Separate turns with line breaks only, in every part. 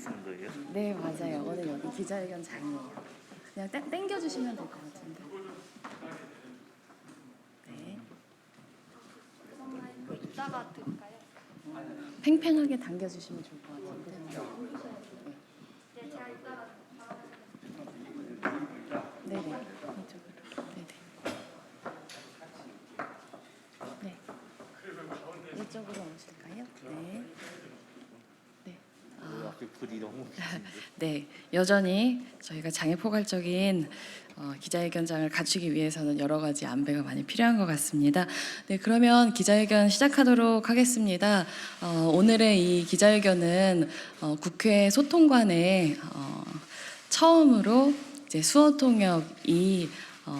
있는 거예요?
네, 맞아요. 오늘 여기 기자회견 장이에요. 그냥 땡겨주시면 될 것 같은데. 네.
이따가 들을까요?
팽팽하게 당겨주시면 좋을 것 같은데.
네, 제가 이따가
네네. 이쪽으로. 네네. 네. 이쪽으로 오실까요? 네. 네.
앞에 불이 너무
네, 여전히 저희가 장애 포괄적인 기자회견장을 갖추기 위해서는 여러 가지 안배가 많이 필요한 것 같습니다. 네, 그러면 기자회견 시작하도록 하겠습니다. 오늘의 이 기자회견은 국회 소통관에 처음으로 이제 수어통역이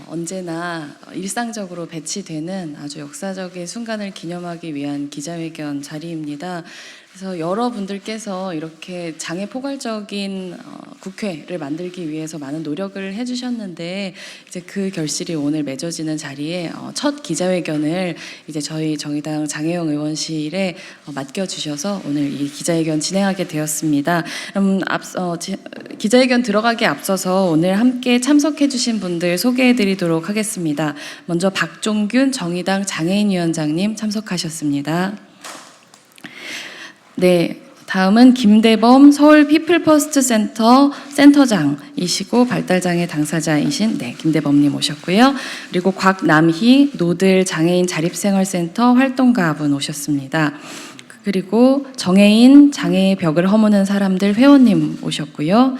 언제나 일상적으로 배치되는 아주 역사적인 순간을 기념하기 위한 기자회견 자리입니다. 그래서 여러분들께서 이렇게 장애 포괄적인 국회를 만들기 위해서 많은 노력을 해주셨는데 이제 그 결실이 오늘 맺어지는 자리에 첫 기자회견을 이제 저희 정의당 장혜영 의원실에 맡겨주셔서 오늘 이 기자회견 진행하게 되었습니다. 기자회견 들어가기 앞서서 오늘 함께 참석해주신 분들 소개해드리도록 하겠습니다. 먼저 박종균 정의당 장애인위원장님 참석하셨습니다. 네, 다음은 김대범 서울 피플퍼스트 센터 센터장이시고 발달장애 당사자이신 김대범님 오셨고요. 그리고 곽남희 노들 장애인 자립생활센터 활동가분 오셨습니다. 그리고 정혜인 장애의 벽을 허무는 사람들 회원님 오셨고요.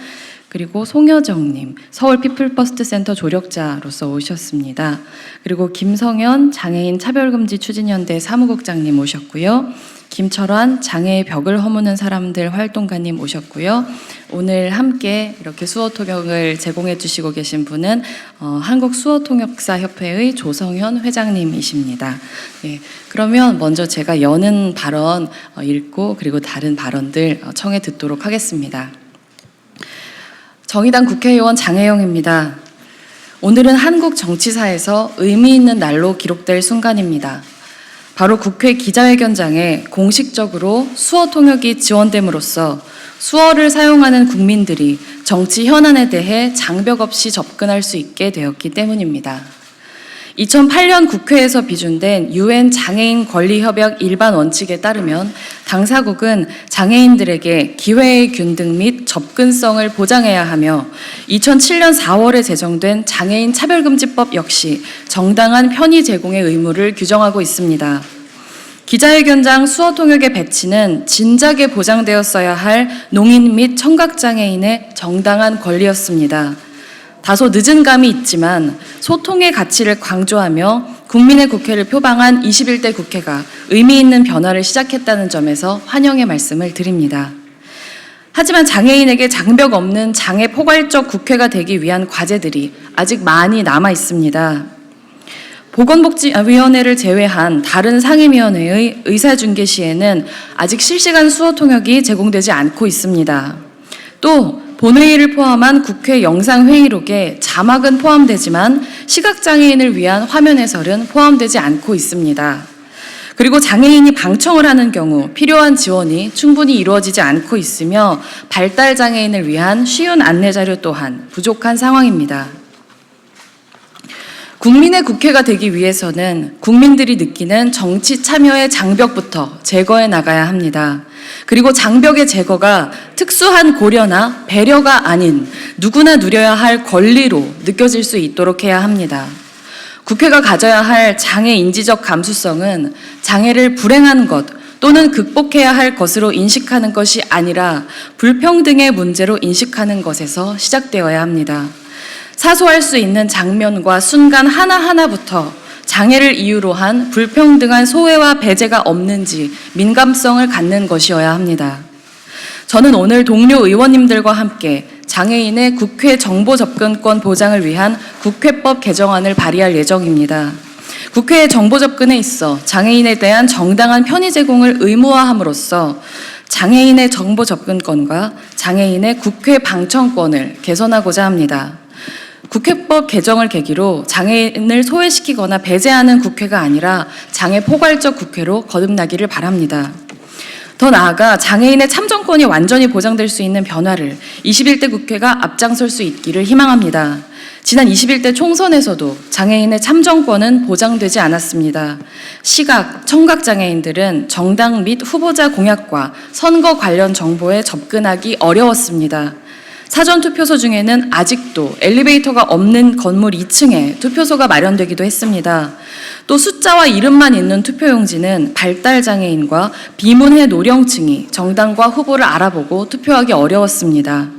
그리고 송여정님 서울 피플퍼스트 센터 조력자로서 오셨습니다. 그리고 김성현 장애인 차별금지 추진연대 사무국장님 오셨고요. 김철환 장애의 벽을 허무는 사람들 활동가님 오셨고요. 오늘 함께 이렇게 수어통역을 제공해 주시고 계신 분은 한국수어통역사협회의 조성현 회장님이십니다. 네, 그러면 먼저 제가 여는 발언 읽고 그리고 다른 발언들 청해 듣도록 하겠습니다. 정의당 국회의원 장혜영입니다. 오늘은 한국 정치사에서 의미 있는 날로 기록될 순간입니다. 바로 국회 기자회견장에 공식적으로 수어통역이 지원됨으로써 수어를 사용하는 국민들이 정치 현안에 대해 장벽 없이 접근할 수 있게 되었기 때문입니다. 2008년 국회에서 비준된 UN 장애인 권리협약 일반 원칙에 따르면 당사국은 장애인들에게 기회의 균등 및 접근성을 보장해야 하며 2007년 4월에 제정된 장애인 차별금지법 역시 정당한 편의 제공의 의무를 규정하고 있습니다. 기자회견장 수어통역의 배치는 진작에 보장되었어야 할 농인 및 청각장애인의 정당한 권리였습니다. 다소 늦은 감이 있지만 소통의 가치를 강조하며 국민의 국회를 표방한 21대 국회가 의미 있는 변화를 시작했다는 점에서 환영의 말씀을 드립니다. 하지만 장애인에게 장벽 없는 장애 포괄적 국회가 되기 위한 과제들이 아직 많이 남아 있습니다. 보건복지위원회를 제외한 다른 상임위원회의 의사중개 시에는 아직 실시간 수어통역이 제공되지 않고 있습니다. 또 본회의를 포함한 국회 영상회의록에 자막은 포함되지만 시각장애인을 위한 화면 해설은 포함되지 않고 있습니다. 그리고 장애인이 방청을 하는 경우 필요한 지원이 충분히 이루어지지 않고 있으며 발달장애인을 위한 쉬운 안내자료 또한 부족한 상황입니다. 국민의 국회가 되기 위해서는 국민들이 느끼는 정치 참여의 장벽부터 제거해 나가야 합니다. 그리고 장벽의 제거가 특수한 고려나 배려가 아닌 누구나 누려야 할 권리로 느껴질 수 있도록 해야 합니다. 국회가 가져야 할 장애 인지적 감수성은 장애를 불행한 것 또는 극복해야 할 것으로 인식하는 것이 아니라 불평등의 문제로 인식하는 것에서 시작되어야 합니다. 사소할 수 있는 장면과 순간 하나하나부터 장애를 이유로 한 불평등한 소외와 배제가 없는지 민감성을 갖는 것이어야 합니다. 저는 오늘 동료 의원님들과 함께 장애인의 국회 정보 접근권 보장을 위한 국회법 개정안을 발의할 예정입니다. 국회의 정보 접근에 있어 장애인에 대한 정당한 편의 제공을 의무화함으로써 장애인의 정보 접근권과 장애인의 국회 방청권을 개선하고자 합니다. 국회법 개정을 계기로 장애인을 소외시키거나 배제하는 국회가 아니라 장애 포괄적 국회로 거듭나기를 바랍니다. 더 나아가 장애인의 참정권이 완전히 보장될 수 있는 변화를 21대 국회가 앞장설 수 있기를 희망합니다. 지난 21대 총선에서도 장애인의 참정권은 보장되지 않았습니다. 시각, 청각 장애인들은 정당 및 후보자 공약과 선거 관련 정보에 접근하기 어려웠습니다. 사전투표소 중에는 아직도 엘리베이터가 없는 건물 2층에 투표소가 마련되기도 했습니다. 또 숫자와 이름만 있는 투표용지는 발달장애인과 비문해 노령층이 정당과 후보를 알아보고 투표하기 어려웠습니다.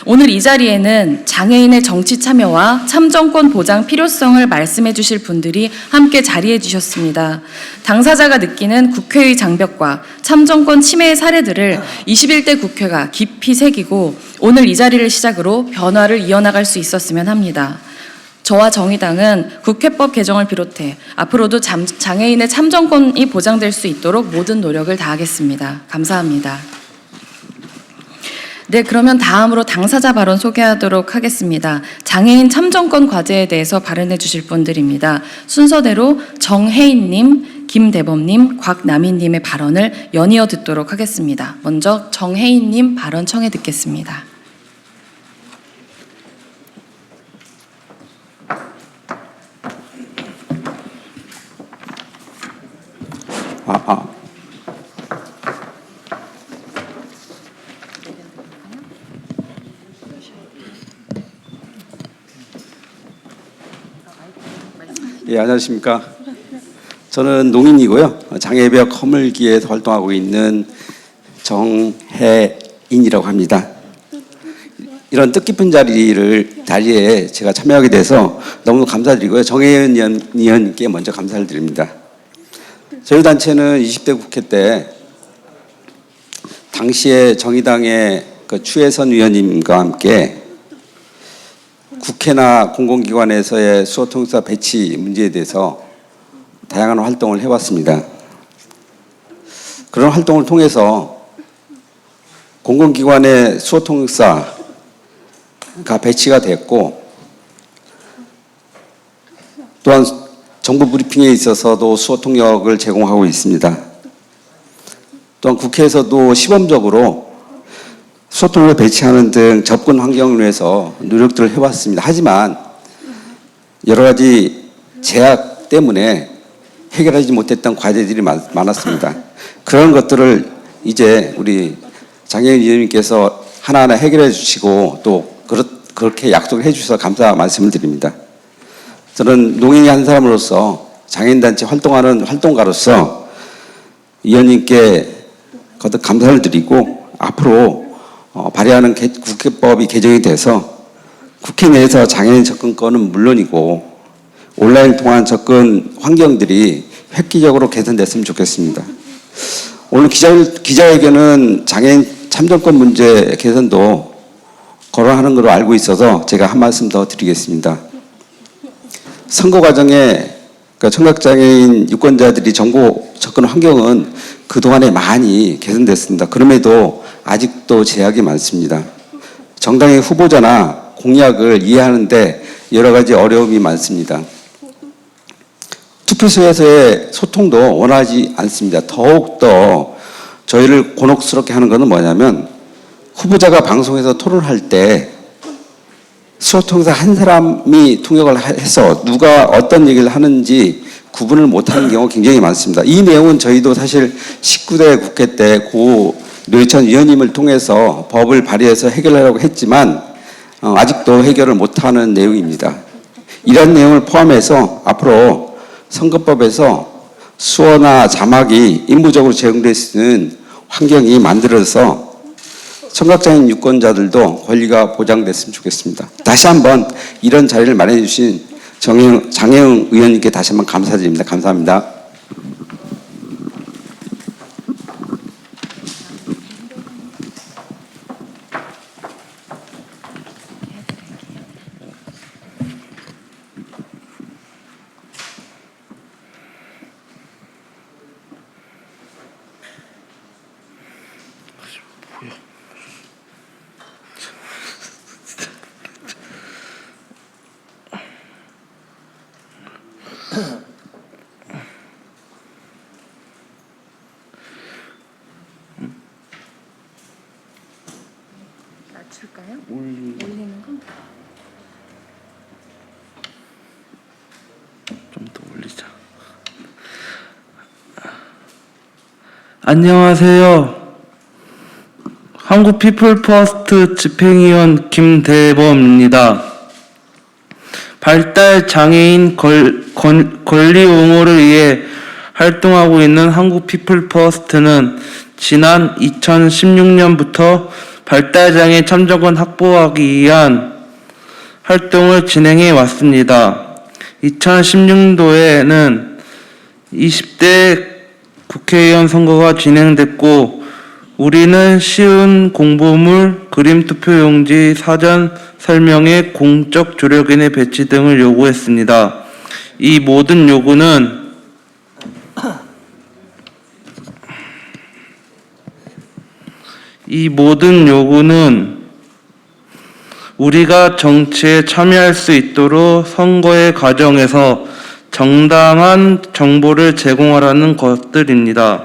오늘 이 자리에는 장애인의 정치 참여와 참정권 보장 필요성을 말씀해 주실 분들이 함께 자리해 주셨습니다. 당사자가 느끼는 국회의 장벽과 참정권 침해의 사례들을 21대 국회가 깊이 새기고 오늘 이 자리를 시작으로 변화를 이어나갈 수 있었으면 합니다. 저와 정의당은 국회법 개정을 비롯해 앞으로도 장애인의 참정권이 보장될 수 있도록 모든 노력을 다하겠습니다. 감사합니다. 네, 그러면 다음으로 당사자 발언 소개하도록 하겠습니다. 장애인 참정권 과제에 대해서 발언해 주실 분들입니다. 순서대로 정혜인님, 김대범님, 곽남희님의 발언을 연이어 듣도록 하겠습니다. 먼저 정혜인님 발언 청해 듣겠습니다.
예, 안녕하십니까. 저는 농인이고요. 장애벽 허물기에서 활동하고 있는 정혜인이라고 합니다. 이런 뜻깊은 자리에 제가 참여하게 돼서 너무 감사드리고요. 정혜인 의원님께 먼저 감사를 드립니다. 저희 단체는 20대 국회 때 당시에 정의당의 추혜선 의원님과 함께 국회나 공공기관에서의 수호통역사 배치 문제에 대해서 다양한 활동을 해왔습니다. 그런 활동을 통해서 공공기관의 수호통역사가 배치가 됐고, 또한 정부 브리핑에 있어서도 수호통역을 제공하고 있습니다. 또한 국회에서도 시범적으로 수호통역을 배치하는 등 접근 환경을 위해서 노력들을 해왔습니다. 하지만 여러 가지 제약 때문에 해결하지 못했던 과제들이 많았습니다. 그런 것들을 이제 우리 장혜인 의원님께서 하나하나 해결해 주시고 또 그렇게 약속을 해 주셔서 감사 말씀을 드립니다. 저는 농인의 한 사람으로서 장애인단체 활동하는 활동가로서 의원님께 거듭 감사를 드리고 앞으로 발의하는 국회법이 개정이 돼서 국회 내에서 장애인 접근권은 물론이고 온라인 통한 접근 환경들이 획기적으로 개선됐으면 좋겠습니다. 오늘 기자회견은 장애인 참정권 문제 개선도 거론하는 걸로 알고 있어서 제가 한 말씀 더 드리겠습니다. 선거 과정에 청각장애인 유권자들이 정보 접근 환경은 그동안에 많이 개선됐습니다. 그럼에도 아직도 제약이 많습니다. 정당의 후보자나 공약을 이해하는데 여러 가지 어려움이 많습니다. 투표소에서의 소통도 원하지 않습니다. 더욱더 저희를 곤혹스럽게 하는 것은 뭐냐면 후보자가 방송에서 토론할 때 수호통역사 한 사람이 통역을 해서 누가 어떤 얘기를 하는지 구분을 못하는 경우가 굉장히 많습니다. 이 내용은 저희도 사실 19대 국회 때 고 노회찬 의원님을 통해서 법을 발의해서 해결하려고 했지만 아직도 해결을 못하는 내용입니다. 이런 내용을 포함해서 앞으로 선거법에서 수어나 자막이 임무적으로 제공될 수 있는 환경이 만들어서 청각장애인 유권자들도 권리가 보장됐으면 좋겠습니다. 다시 한번 이런 자리를 마련해 주신 장혜영 의원님께 다시 한번 감사드립니다. 감사합니다.
낮출까요? 올리는 건?
좀 더 올리자. 안녕하세요. 한국 피플 퍼스트 집행위원 김대범입니다. 발달 장애인 권리 옹호를 위해 활동하고 있는 한국 피플 퍼스트는 지난 2016년부터 발달장애 참정권 확보하기 위한 활동을 진행해 왔습니다. 2016년도에는 20대 국회의원 선거가 진행됐고 우리는 쉬운 공보물, 그림 투표용지, 사전 설명회, 공적 조력인의 배치 등을 요구했습니다. 이 모든 요구는 우리가 정치에 참여할 수 있도록 선거의 과정에서 정당한 정보를 제공하라는 것들입니다.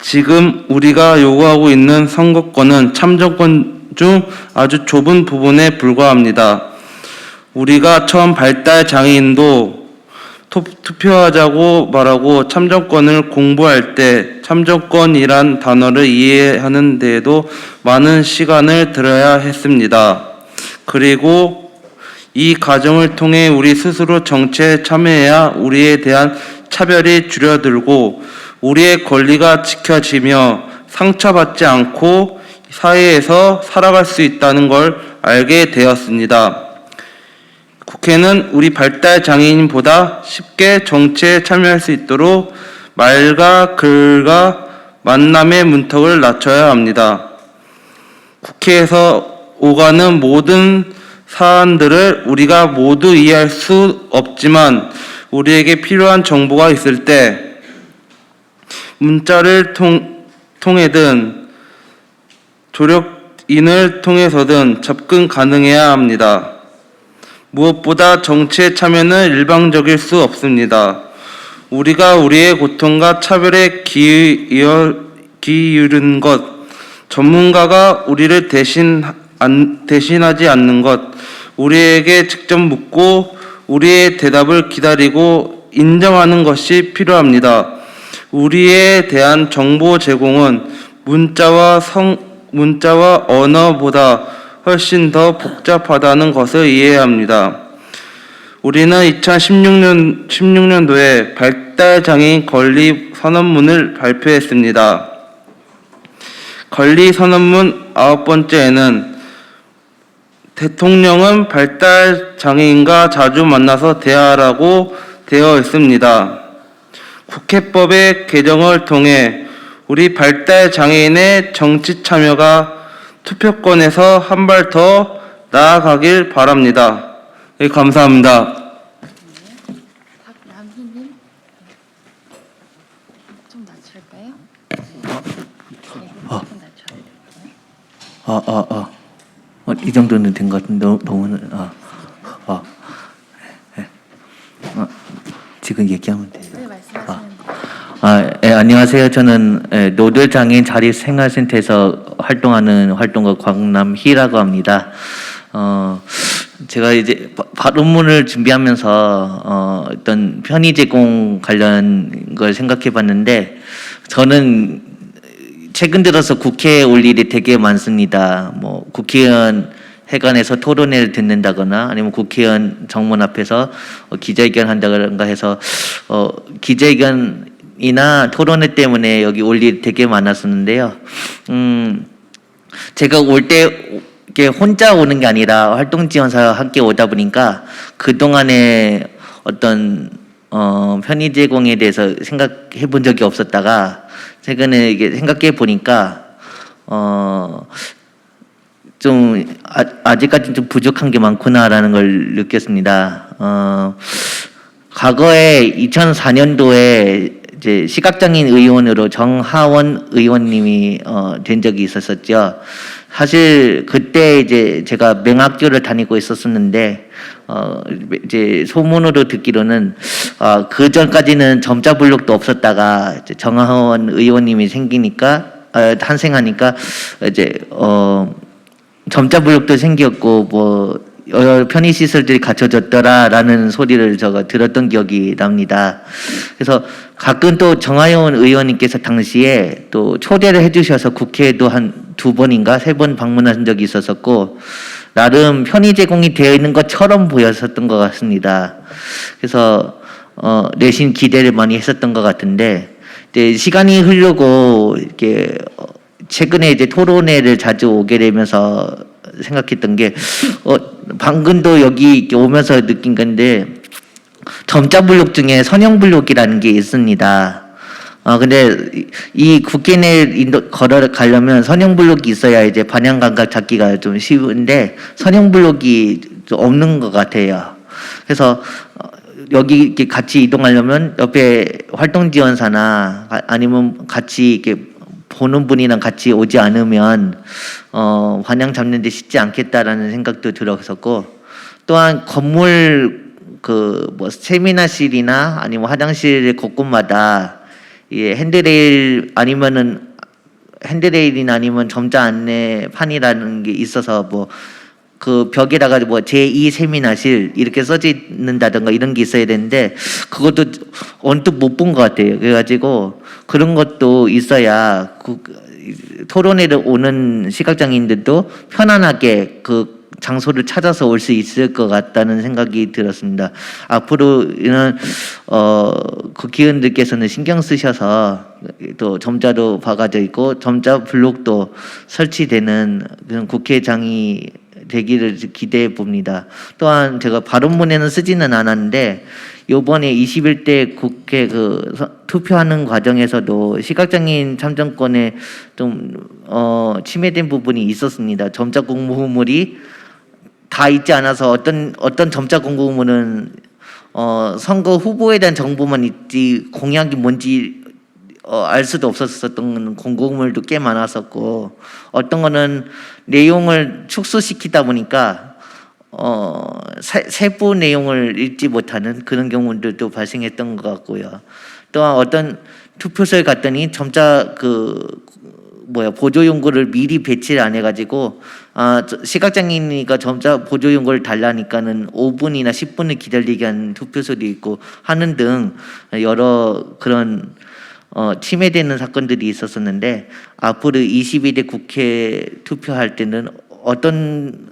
지금 우리가 요구하고 있는 선거권은 참정권 중 아주 좁은 부분에 불과합니다. 우리가 처음 발달 장애인도 투표하자고 말하고 참정권을 공부할 때 참정권이란 단어를 이해하는 데에도 많은 시간을 들여야 했습니다. 그리고 이 과정을 통해 우리 스스로 정치에 참여해야 우리에 대한 차별이 줄어들고 우리의 권리가 지켜지며 상처받지 않고 사회에서 살아갈 수 있다는 걸 알게 되었습니다. 국회는 우리 발달 장애인보다 쉽게 정치에 참여할 수 있도록 말과 글과 만남의 문턱을 낮춰야 합니다. 국회에서 오가는 모든 사안들을 우리가 모두 이해할 수 없지만 우리에게 필요한 정보가 있을 때 문자를 통해든 조력인을 통해서든 접근 가능해야 합니다. 무엇보다 정치에 참여는 일방적일 수 없습니다. 우리가 우리의 고통과 차별에 기울이는 것, 전문가가 우리를 대신하지 않는 것, 우리에게 직접 묻고 우리의 대답을 기다리고 인정하는 것이 필요합니다. 우리에 대한 정보 제공은 문자와 언어보다 훨씬 더 복잡하다는 것을 이해해야 합니다. 우리는 2016년도에 발달장애인 권리 선언문을 발표했습니다. 권리 선언문 9번째에는 대통령은 발달장애인과 자주 만나서 대화하라고 되어 있습니다. 국회법의 개정을 통해 우리 발달장애인의 정치 참여가 투표권에서 한 발 더 나아가길 바랍니다. 네, 감사합니다.
박남희님 좀 낮출까요?
이 정도는 된 것 같은데 너무 지금 얘기하면 돼요.
네, 말씀하시면 돼요.
안녕하세요. 저는 노들장애인 자립생활센터에서 활동하는 활동가 광남희라고 합니다. 제가 이제 발언문을 준비하면서 어떤 편의 제공 관련 걸 생각해 봤는데 저는 최근 들어서 국회에 올 일이 되게 많습니다. 뭐 국회의원 회관에서 토론회를 듣는다거나 아니면 국회의원 정문 앞에서 기자회견 한다거나 해서 기자회견이나 토론회 때문에 여기 올 일이 되게 많았었는데요. 제가 올 때 이렇게 혼자 오는 게 아니라 활동지원사와 함께 오다 보니까 그동안에 어떤 편의 제공에 대해서 생각해 본 적이 없었다가 최근에 이게 생각해 보니까 좀 아직까지 좀 부족한 게 많구나라는 걸 느꼈습니다. 과거에 2004년도에 이제 시각장애인 의원으로 정하원 의원님이 된 적이 있었었죠. 사실 그때 이제 제가 맹학교를 다니고 있었었는데 이제 소문으로 듣기로는 그 전까지는 점자 블록도 없었다가 이제 정하원 의원님이 생기니까 탄생하니까 이제 점자 블록도 생겼고 뭐 여러 편의 시설들이 갖춰졌더라라는 소리를 제가 들었던 기억이 납니다. 그래서 가끔 또 정하용 의원님께서 당시에 또 초대를 해주셔서 국회에도 한 2번인가 3번 방문한 적이 있었었고 나름 편의 제공이 되어 있는 것처럼 보였었던 것 같습니다. 그래서 내심 기대를 많이 했었던 것 같은데 이제 시간이 흐르고 이렇게 최근에 이제 토론회를 자주 오게 되면서 생각했던 게 방금도 여기 이렇게 오면서 느낀 건데 점자 블록 중에 선형 블록이라는 게 있습니다. 근데 이 국회 내에 걸어가려면 선형 블록이 있어야 이제 방향 감각 잡기가 좀 쉬운데 선형 블록이 좀 없는 것 같아요. 그래서 여기 이렇게 같이 이동하려면 옆에 활동 지원사나 아니면 같이 이렇게 보는 분이랑 같이 오지 않으면 방향 잡는 데 쉽지 않겠다라는 생각도 들었었고 또한 건물 그 뭐 세미나실이나 아니면 화장실 곳곳마다 핸드레일 아니면은 핸드레일이나 아니면 점자 안내판이라는 게 있어서 뭐 그 벽에다가 뭐 제2 세미나실 이렇게 써지는다든가 이런 게 있어야 되는데 그것도 언뜻 못 본 것 같아요. 그래가지고 그런 것도 있어야 토론회를 오는 시각장애인들도 편안하게 그 장소를 찾아서 올 수 있을 것 같다는 생각이 들었습니다. 앞으로는 국회의원들께서는 신경 쓰셔서 또 점자도 박아져 있고 점자 블록도 설치되는 그런 국회장이 되기를 기대해 봅니다. 또한 제가 발언문에는 쓰지는 않았는데 요번에 21대 국회 투표하는 과정에서도 시각장애인 참정권에 좀 침해된 부분이 있었습니다. 점자 공고물이 다 있지 않아서 어떤 점자 공고물은 선거 후보에 대한 정보만 있지 공약이 뭔지 알 수도 없었던 공고물도 꽤 많았었고 어떤 거는 내용을 축소시키다 보니까 세부 내용을 읽지 못하는 그런 경우들도 발생했던 것 같고요. 또한 어떤 투표소에 갔더니 점자 보조 용구를 미리 배치를 안 해가지고 시각장애인이니까 점자 보조 용구를 달라니까는 5분이나 10분을 기다리게 하는 투표소도 있고 하는 등 여러 그런 침해되는 사건들이 있었었는데 앞으로 22대 국회 투표할 때는 어떤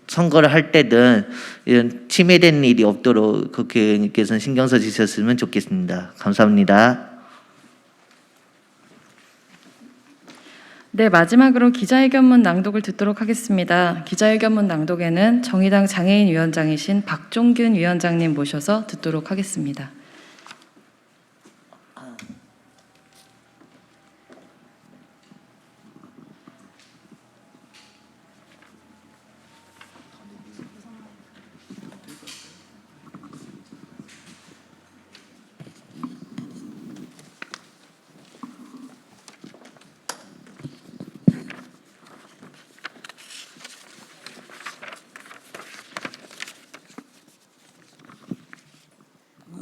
선거를 할 때든 이런 침해되는 일이 없도록 국회의원님께서는 신경 써주셨으면 좋겠습니다. 감사합니다.
네, 마지막으로 기자회견문 낭독을 듣도록 하겠습니다. 기자회견문 낭독에는 정의당 장애인위원장이신 박종균 위원장님 모셔서 듣도록 하겠습니다.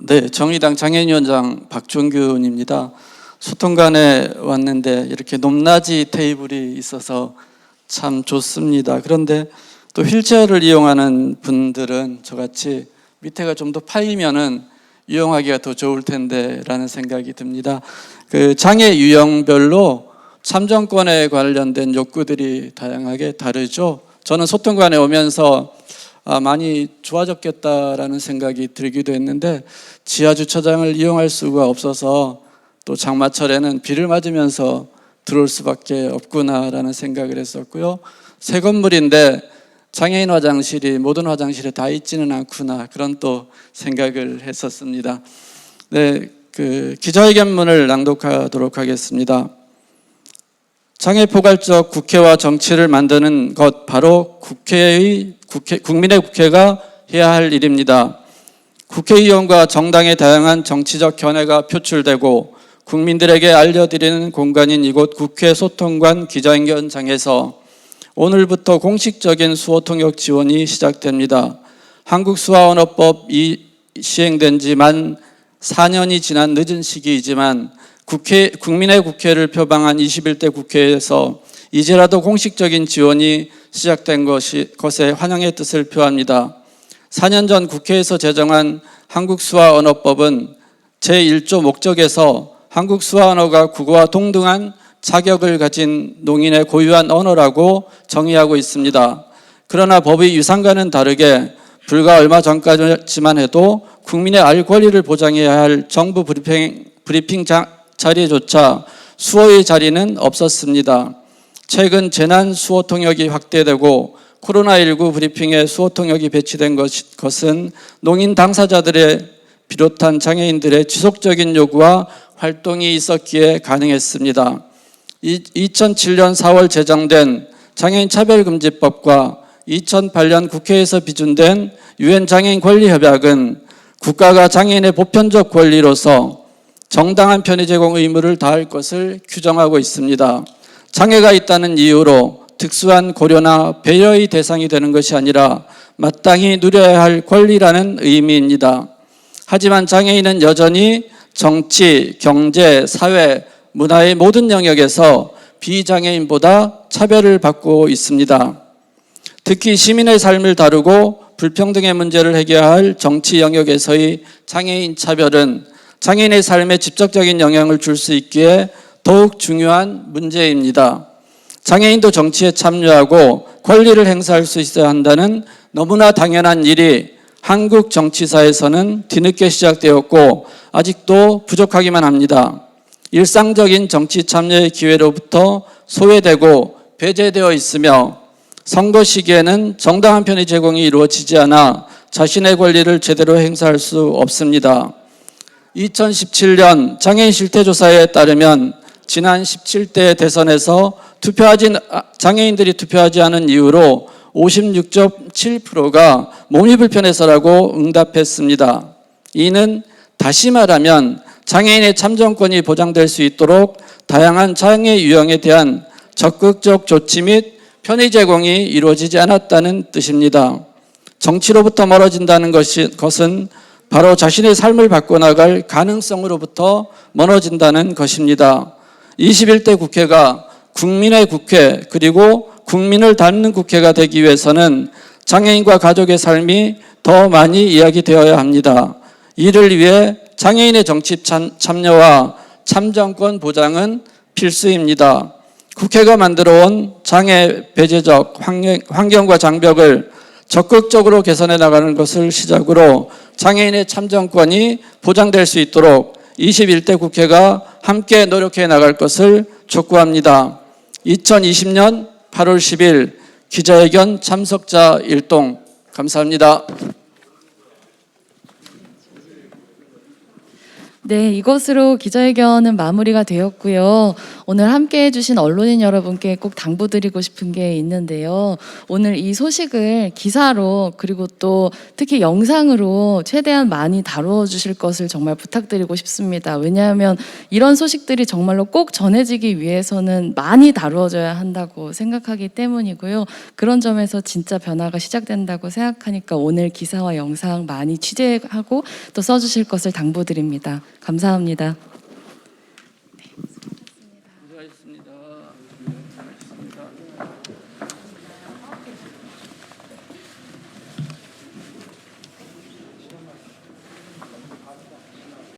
네, 정의당 장애인위원장 박종균입니다. 소통관에 왔는데 이렇게 높낮이 테이블이 있어서 참 좋습니다. 그런데 또 휠체어를 이용하는 분들은 저같이 밑에가 좀 더 파이면은 이용하기가 더 좋을 텐데라는 생각이 듭니다. 그 장애 유형별로 참정권에 관련된 욕구들이 다양하게 다르죠. 저는 소통관에 오면서 많이 좋아졌겠다라는 생각이 들기도 했는데 지하 주차장을 이용할 수가 없어서 또 장마철에는 비를 맞으면서 들어올 수밖에 없구나라는 생각을 했었고요. 새 건물인데 장애인 화장실이 모든 화장실에 다 있지는 않구나 그런 또 생각을 했었습니다. 네, 그 기자회견문을 낭독하도록 하겠습니다. 장애포괄적 국회와 정치를 만드는 것 바로 국민의 국회가 해야 할 일입니다. 국회의원과 정당의 다양한 정치적 견해가 표출되고 국민들에게 알려드리는 공간인 이곳 국회 소통관 기자회견장에서 오늘부터 공식적인 수어통역 지원이 시작됩니다. 한국수화언어법이 시행된 지 만 4년이 지난 늦은 시기이지만 국민의 국회를 표방한 21대 국회에서 이제라도 공식적인 지원이 시작된 것에 환영의 뜻을 표합니다. 4년 전 국회에서 제정한 한국수화언어법은 제1조 목적에서 한국 수화 언어가 국어와 동등한 자격을 가진 농인의 고유한 언어라고 정의하고 있습니다. 그러나 법의 유상과는 다르게 불과 얼마 전까지만 해도 국민의 알 권리를 보장해야 할 정부 브리핑 자리조차 수어의 자리는 없었습니다. 최근 재난 수어 통역이 확대되고 코로나19 브리핑에 수어 통역이 배치된 것은 농인 당사자들의 비롯한 장애인들의 지속적인 요구와 활동이 있었기에 가능했습니다. 2007년 4월 제정된 장애인 차별금지법과 2008년 국회에서 비준된 유엔 장애인 권리협약은 국가가 장애인의 보편적 권리로서 정당한 편의 제공 의무를 다할 것을 규정하고 있습니다. 장애가 있다는 이유로 특수한 고려나 배려의 대상이 되는 것이 아니라 마땅히 누려야 할 권리라는 의미입니다. 하지만 장애인은 여전히 정치, 경제, 사회, 문화의 모든 영역에서 비장애인보다 차별을 받고 있습니다. 특히 시민의 삶을 다루고 불평등의 문제를 해결할 정치 영역에서의 장애인 차별은 장애인의 삶에 직접적인 영향을 줄 수 있기에 더욱 중요한 문제입니다. 장애인도 정치에 참여하고 권리를 행사할 수 있어야 한다는 너무나 당연한 일이 한국 정치사에서는 뒤늦게 시작되었고 아직도 부족하기만 합니다. 일상적인 정치 참여의 기회로부터 소외되고 배제되어 있으며 선거 시기에는 정당한 편의 제공이 이루어지지 않아 자신의 권리를 제대로 행사할 수 없습니다. 2017년 장애인 실태조사에 따르면 지난 17대 대선에서 장애인들이 투표하지 않은 이유로 56.7%가 몸이 불편해서라고 응답했습니다. 이는 다시 말하면 장애인의 참정권이 보장될 수 있도록 다양한 장애 유형에 대한 적극적 조치 및 편의 제공이 이루어지지 않았다는 뜻입니다. 정치로부터 멀어진다는 것은 바로 자신의 삶을 바꿔나갈 가능성으로부터 멀어진다는 것입니다. 21대 국회가 국민의 국회 그리고 국민을 닮는 국회가 되기 위해서는 장애인과 가족의 삶이 더 많이 이야기되어야 합니다. 이를 위해 장애인의 정치 참여와 참정권 보장은 필수입니다. 국회가 만들어온 장애 배제적 환경과 장벽을 적극적으로 개선해 나가는 것을 시작으로 장애인의 참정권이 보장될 수 있도록 21대 국회가 함께 노력해 나갈 것을 촉구합니다. 2020년 8월 10일 기자회견 참석자 일동 감사합니다.
네, 이것으로 기자회견은 마무리가 되었고요. 오늘 함께 해주신 언론인 여러분께 꼭 당부드리고 싶은 게 있는데요. 오늘 이 소식을 기사로 그리고 또 특히 영상으로 최대한 많이 다루어 주실 것을 정말 부탁드리고 싶습니다. 왜냐하면 이런 소식들이 정말로 꼭 전해지기 위해서는 많이 다루어져야 한다고 생각하기 때문이고요. 그런 점에서 진짜 변화가 시작된다고 생각하니까 오늘 기사와 영상 많이 취재하고 또 써주실 것을 당부드립니다. 감사합니다.
수고하셨습니다.